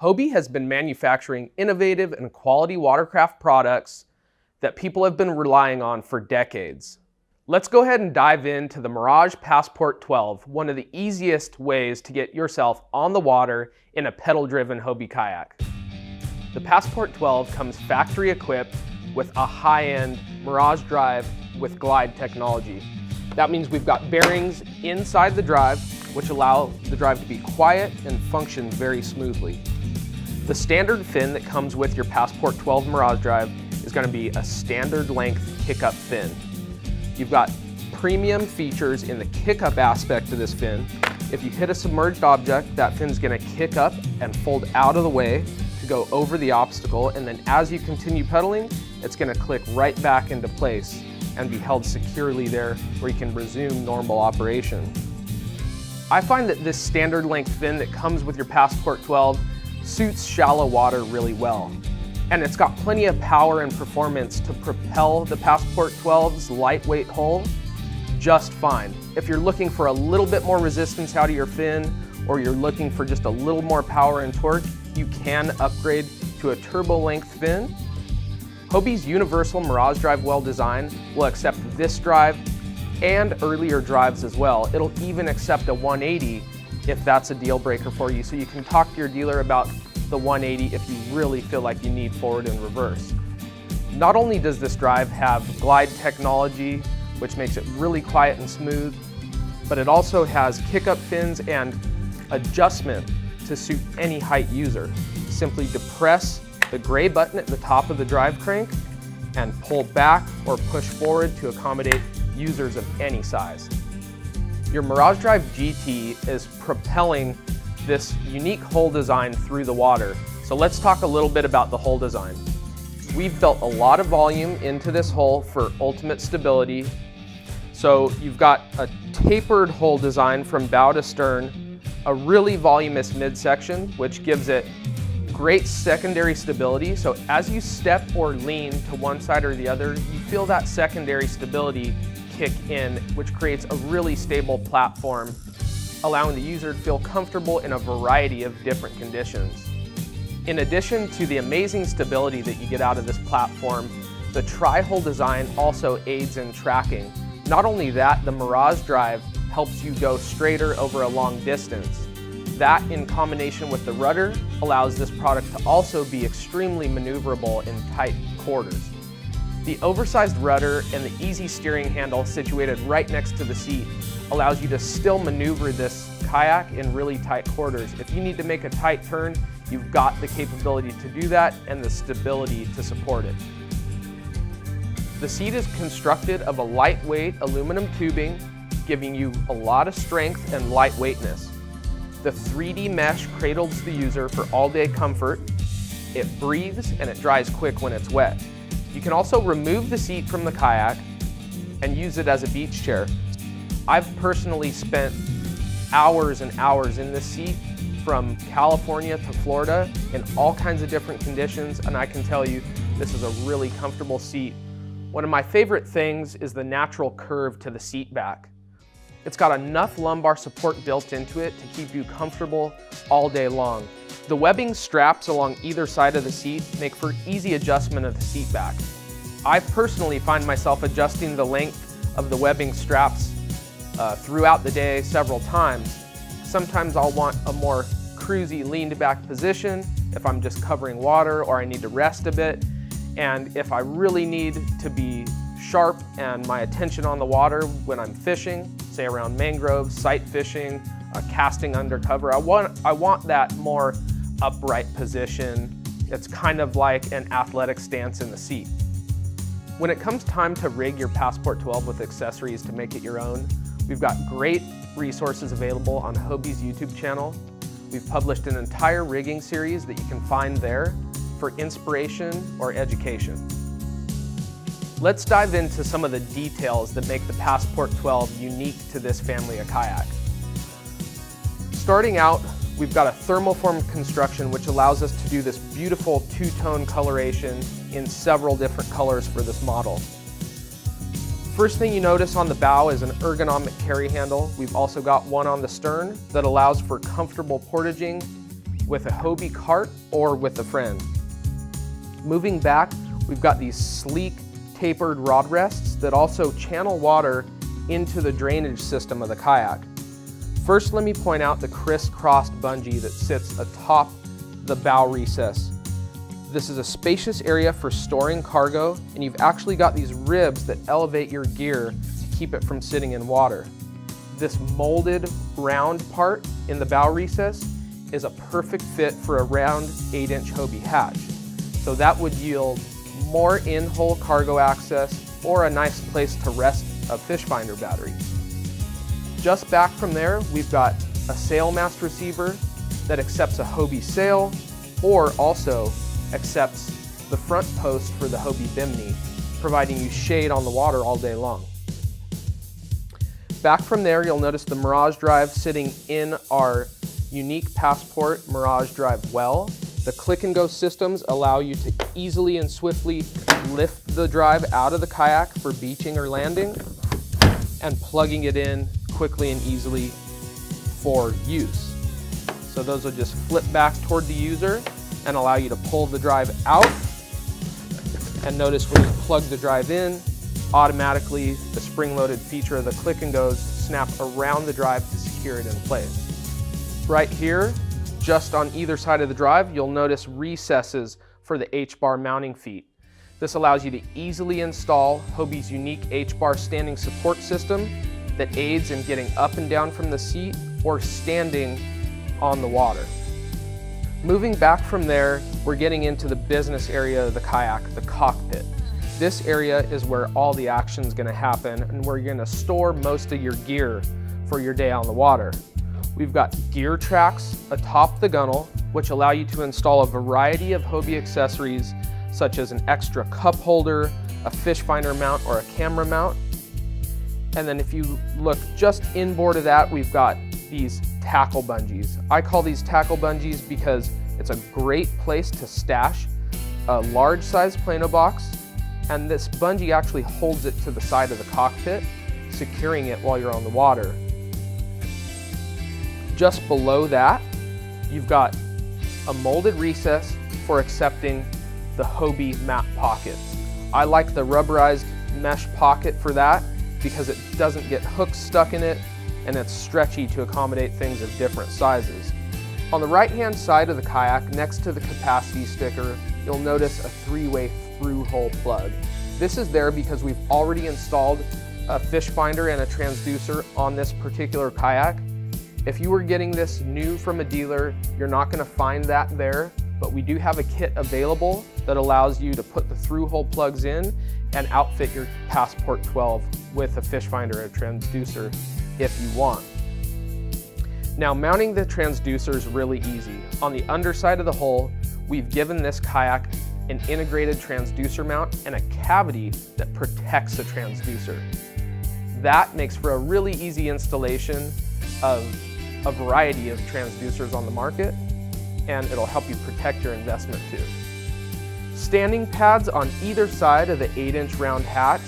Hobie has been manufacturing innovative and quality watercraft products that people have been relying on for decades. Let's go ahead and dive into the Mirage Passport 12, one of the easiest ways to get yourself on the water in a pedal-driven Hobie kayak. The Passport 12 comes factory equipped with a high-end Mirage drive with glide technology. That means we've got bearings inside the drive, which allow the drive to be quiet and function very smoothly. The standard fin that comes with your Passport 12 Mirage drive is going to be a standard length kick-up fin. You've got premium features in the kick-up aspect of this fin. If you hit a submerged object, that fin's going to kick up and fold out of the way to go over the obstacle, and then as you continue pedaling, it's going to click right back into place and be held securely there where you can resume normal operation. I find that this standard length fin that comes with your Passport 12 suits shallow water really well. And it's got plenty of power and performance to propel the Passport 12's lightweight hull just fine. If you're looking for a little bit more resistance out of your fin, or you're looking for just a little more power and torque, you can upgrade to a turbo length fin. Hobie's universal Mirage drive well design will accept this drive and earlier drives as well. It'll even accept a 180 if that's a deal breaker for you, so you can talk to your dealer about the 180 if you really feel like you need forward and reverse. Not only does this drive have glide technology, which makes it really quiet and smooth, but it also has kick-up fins and adjustment to suit any height user. Simply depress the gray button at the top of the drive crank and pull back or push forward to accommodate users of any size. Your Mirage Drive GT is propelling this unique hull design through the water. So let's talk a little bit about the hull design. We've built a lot of volume into this hull for ultimate stability. So you've got a tapered hull design from bow to stern, a really voluminous midsection, which gives it great secondary stability. So as you step or lean to one side or the other, you feel that secondary stability kick in, which creates a really stable platform, allowing the user to feel comfortable in a variety of different conditions. In addition to the amazing stability that you get out of this platform, the tri-hull design also aids in tracking. Not only that, the Mirage drive helps you go straighter over a long distance. That, in combination with the rudder, allows this product to also be extremely maneuverable in tight quarters. The oversized rudder and the easy steering handle situated right next to the seat allows you to still maneuver this kayak in really tight quarters. If you need to make a tight turn, you've got the capability to do that and the stability to support it. The seat is constructed of a lightweight aluminum tubing, giving you a lot of strength and lightweightness. The 3D mesh cradles the user for all-day comfort. It breathes and it dries quick when it's wet. You can also remove the seat from the kayak and use it as a beach chair. I've personally spent hours and hours in this seat from California to Florida in all kinds of different conditions, and I can tell you this is a really comfortable seat. One of my favorite things is the natural curve to the seat back. It's got enough lumbar support built into it to keep you comfortable all day long. The webbing straps along either side of the seat make for easy adjustment of the seat back. I personally find myself adjusting the length of the webbing straps throughout the day several times. Sometimes I'll want a more cruisy leaned back position if I'm just covering water or I need to rest a bit. And if I really need to be sharp and my attention on the water when I'm fishing, say around mangroves, sight fishing, casting undercover, I want that more upright position. It's kind of like an athletic stance in the seat. When it comes time to rig your Passport 12 with accessories to make it your own, we've got great resources available on Hobie's YouTube channel. We've published an entire rigging series that you can find there for inspiration or education. Let's dive into some of the details that make the Passport 12 unique to this family of kayak. Starting out, we've got a thermoform construction which allows us to do this beautiful two-tone coloration in several different colors for this model. First thing you notice on the bow is an ergonomic carry handle. We've also got one on the stern that allows for comfortable portaging with a Hobie cart or with a friend. Moving back, we've got these sleek tapered rod rests that also channel water into the drainage system of the kayak. First, let me point out the crisscrossed bungee that sits atop the bow recess. This is a spacious area for storing cargo, and you've actually got these ribs that elevate your gear to keep it from sitting in water. This molded round part in the bow recess is a perfect fit for a round 8-inch Hobie hatch. So that would yield more in-hole cargo access or a nice place to rest a fish finder battery. Just back from there, we've got a sail mast receiver that accepts a Hobie sail or also accepts the front post for the Hobie bimini, providing you shade on the water all day long. Back from there, you'll notice the Mirage drive sitting in our unique Passport Mirage drive well. The click and go systems allow you to easily and swiftly lift the drive out of the kayak for beaching or landing and plugging it in quickly and easily for use. So those will just flip back toward the user and allow you to pull the drive out. And notice when you plug the drive in, automatically the spring-loaded feature of the click and goes snap around the drive to secure it in place. Right here, just on either side of the drive, you'll notice recesses for the H-bar mounting feet. This allows you to easily install Hobie's unique H-bar standing support system that aids in getting up and down from the seat or standing on the water. Moving back from there, we're getting into the business area of the kayak, the cockpit. This area is where all the action is going to happen and where you're going to store most of your gear for your day on the water. We've got gear tracks atop the gunnel, which allow you to install a variety of Hobie accessories such as an extra cup holder, a fish finder mount, or a camera mount. And then if you look just inboard of that, we've got these tackle bungees. I call these tackle bungees because it's a great place to stash a large size Plano box, and this bungee actually holds it to the side of the cockpit, securing it while you're on the water. Just below that, you've got a molded recess for accepting the Hobie map pockets. I like the rubberized mesh pocket for that because it doesn't get hooks stuck in it and it's stretchy to accommodate things of different sizes. On the right-hand side of the kayak, next to the capacity sticker, you'll notice a 3-way through-hole plug. This is there because we've already installed a fish finder and a transducer on this particular kayak. If you were getting this new from a dealer, you're not going to find that there, but we do have a kit available that allows you to put the through-hole plugs in and outfit your Passport 12 with a fish finder and a transducer if you want. Now, mounting the transducer is really easy. On the underside of the hull, we've given this kayak an integrated transducer mount and a cavity that protects the transducer. That makes for a really easy installation of a variety of transducers on the market, and it'll help you protect your investment too. Standing pads on either side of the 8-inch round hatch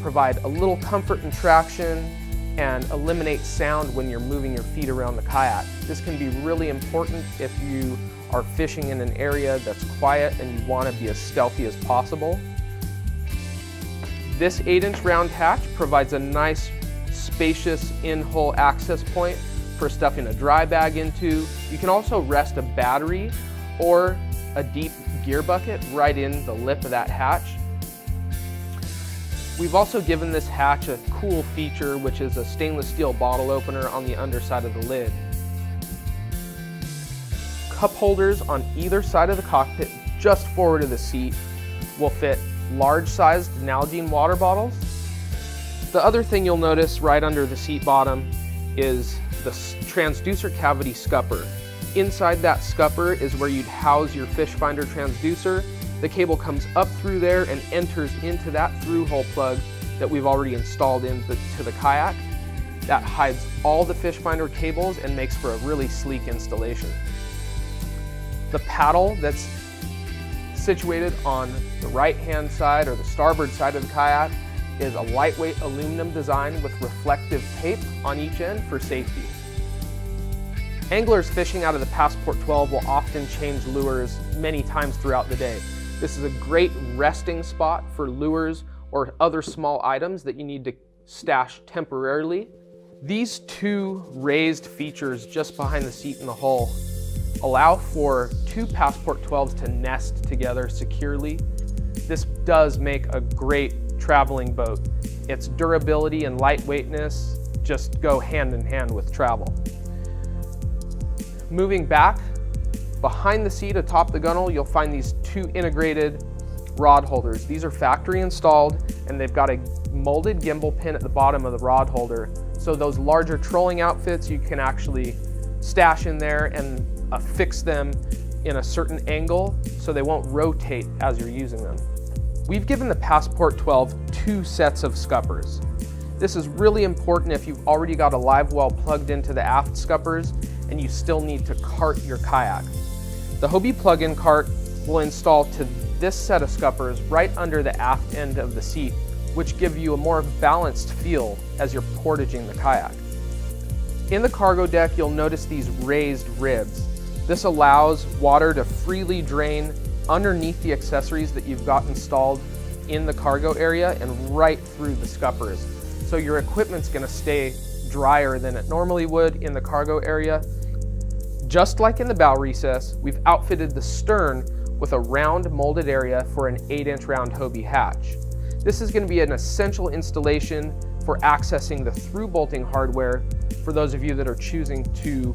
provide a little comfort and traction and eliminate sound when you're moving your feet around the kayak. This can be really important if you are fishing in an area that's quiet and you want to be as stealthy as possible. This 8-inch round hatch provides a nice, spacious in-hole access point for stuffing a dry bag into. You can also rest a battery or a deep gear bucket right in the lip of that hatch. We've also given this hatch a cool feature, which is a stainless steel bottle opener on the underside of the lid. Cup holders on either side of the cockpit, just forward of the seat, will fit large-sized Nalgene water bottles. The other thing you'll notice right under the seat bottom is the transducer cavity scupper. Inside that scupper is where you'd house your fish finder transducer. The cable comes up through there and enters into that through-hole plug that we've already installed into the kayak. That hides all the fish finder cables and makes for a really sleek installation. The paddle that's situated on the right-hand side or the starboard side of the kayak is a lightweight aluminum design with reflective tape on each end for safety. Anglers fishing out of the Passport 12 will often change lures many times throughout the day. This is a great resting spot for lures or other small items that you need to stash temporarily. These two raised features just behind the seat in the hull allow for two Passport 12s to nest together securely. This does make a great traveling boat. Its durability and lightweightness just go hand in hand with travel. Moving back, behind the seat atop the gunnel, you'll find these two integrated rod holders. These are factory installed, and they've got a molded gimbal pin at the bottom of the rod holder. So those larger trolling outfits, you can actually stash in there and affix them in a certain angle so they won't rotate as you're using them. We've given the Passport 12 two sets of scuppers. This is really important if you've already got a live well plugged into the aft scuppers and you still need to cart your kayak. The Hobie plug-in cart will install to this set of scuppers right under the aft end of the seat, which give you a more balanced feel as you're portaging the kayak. In the cargo deck, you'll notice these raised ribs. This allows water to freely drain underneath the accessories that you've got installed in the cargo area and right through the scuppers. So your equipment's gonna stay drier than it normally would in the cargo area. Just like in the bow recess, we've outfitted the stern with a round molded area for an 8-inch round Hobie hatch. This is going to be an essential installation for accessing the through bolting hardware for those of you that are choosing to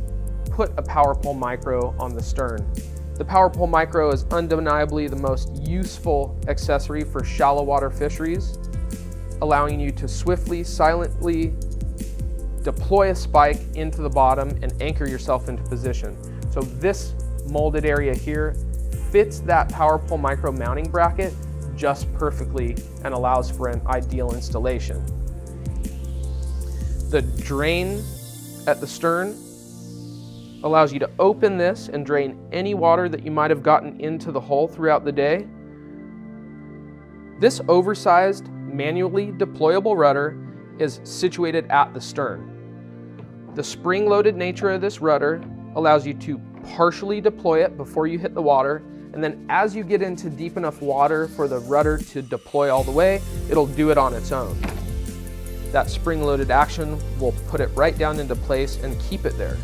put a power pole micro on the stern. The power pole micro is undeniably the most useful accessory for shallow water fisheries, allowing you to swiftly, silently deploy a spike into the bottom and anchor yourself into position. So this molded area here fits that power pole micro mounting bracket just perfectly and allows for an ideal installation. The drain at the stern allows you to open this and drain any water that you might have gotten into the hull throughout the day. This oversized, manually deployable rudder is situated at the stern. The spring-loaded nature of this rudder allows you to partially deploy it before you hit the water, and then as you get into deep enough water for the rudder to deploy all the way, it'll do it on its own. That spring-loaded action will put it right down into place and keep it there.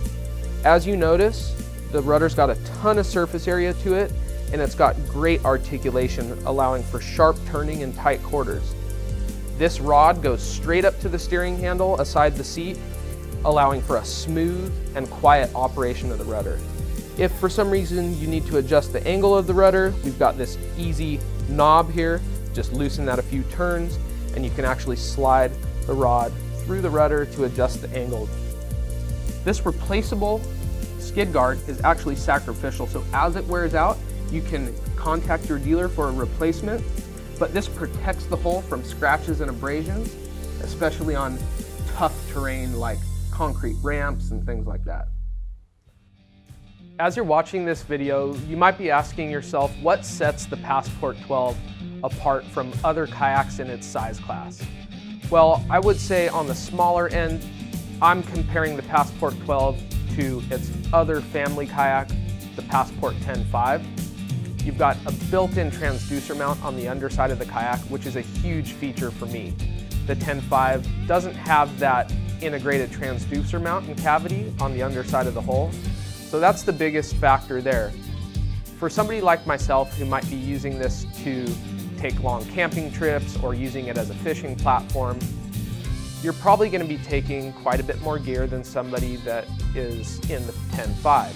As you notice, the rudder's got a ton of surface area to it, and it's got great articulation, allowing for sharp turning in tight quarters. This rod goes straight up to the steering handle aside the seat, allowing for a smooth and quiet operation of the rudder. If for some reason you need to adjust the angle of the rudder, we've got this easy knob here. Just loosen that a few turns, and you can actually slide the rod through the rudder to adjust the angle. This replaceable skid guard is actually sacrificial, so as it wears out, you can contact your dealer for a replacement, but this protects the hull from scratches and abrasions, especially on tough terrain like concrete ramps and things like that. As you're watching this video, you might be asking yourself, what sets the Passport 12 apart from other kayaks in its size class? Well, I would say on the smaller end, I'm comparing the Passport 12 to its other family kayak, the Passport 10.5. You've got a built-in transducer mount on the underside of the kayak, which is a huge feature for me. The 10.5 doesn't have that integrated transducer mount and cavity on the underside of the hull, so that's the biggest factor there. For somebody like myself who might be using this to take long camping trips or using it as a fishing platform, you're probably going to be taking quite a bit more gear than somebody that is in the 10.5.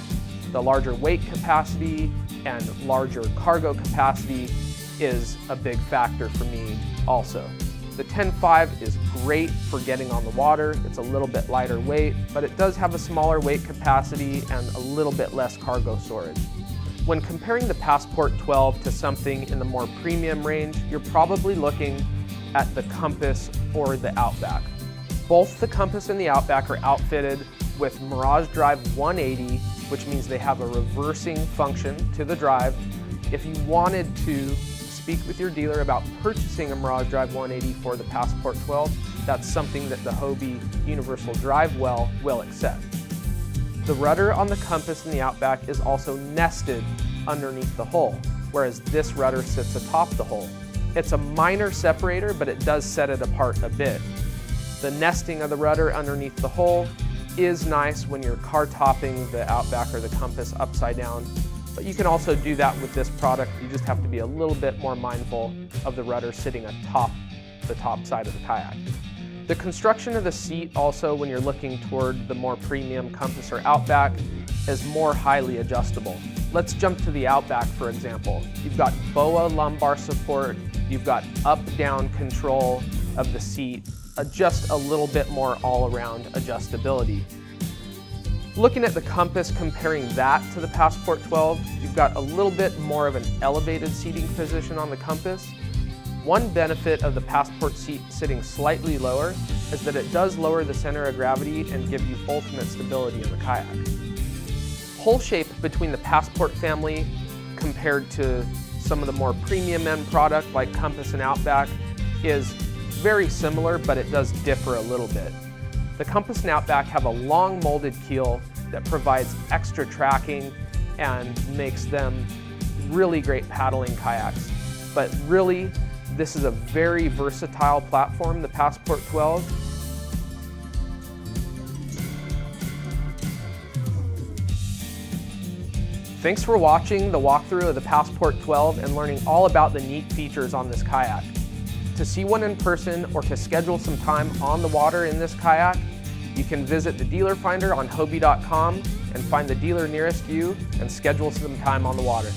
The larger weight capacity and larger cargo capacity is a big factor for me also. The 10.5 is great for getting on the water. It's a little bit lighter weight, but it does have a smaller weight capacity and a little bit less cargo storage. When comparing the Passport 12 to something in the more premium range, you're probably looking at the Compass or the Outback. Both the Compass and the Outback are outfitted with Mirage Drive 180, which means they have a reversing function to the drive. If you wanted to speak with your dealer about purchasing a Mirage Drive 180 for the Passport 12, that's something that the Hobie Universal Drive Well will accept. The rudder on the Compass in the Outback is also nested underneath the hull, whereas this rudder sits atop the hull. It's a minor separator, but it does set it apart a bit. The nesting of the rudder underneath the hull is nice when you're car topping the Outback or the Compass upside down, but you can also do that with this product. You just have to be a little bit more mindful of the rudder sitting atop the top side of the kayak. The construction of the seat also, when you're looking toward the more premium Compass or Outback, is more highly adjustable. Let's jump to the Outback, for example. You've got BOA lumbar support, you've got up-down control of the seat, just a little bit more all-around adjustability. Looking at the Compass, comparing that to the Passport 12, you've got a little bit more of an elevated seating position on the Compass. One benefit of the Passport seat sitting slightly lower is that it does lower the center of gravity and give you ultimate stability in the kayak. Hull shape between the Passport family compared to some of the more premium end product like Compass and Outback is very similar, but it does differ a little bit. The Compass and Outback have a long molded keel that provides extra tracking and makes them really great paddling kayaks. But really, this is a very versatile platform, the Passport 12. Thanks for watching the walkthrough of the Passport 12 and learning all about the neat features on this kayak. To see one in person or to schedule some time on the water in this kayak, you can visit the dealer finder on hobie.com and find the dealer nearest you and schedule some time on the water.